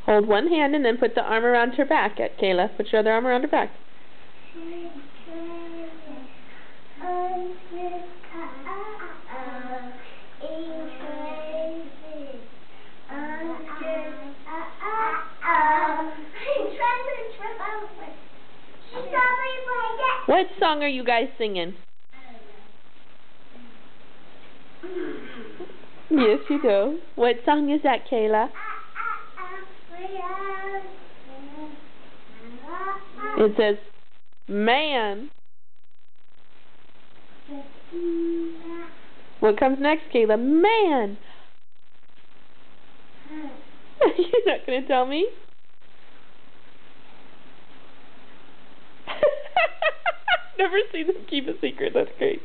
Hold one hand and then put the arm around her back, Kayla. Put your other arm around her back. What song are you guys singing? Yes, you do. What song is that, Kayla? It says, man. What comes next, Kayla? Man. You're not going to tell me? Never seen them keep a secret. That's great.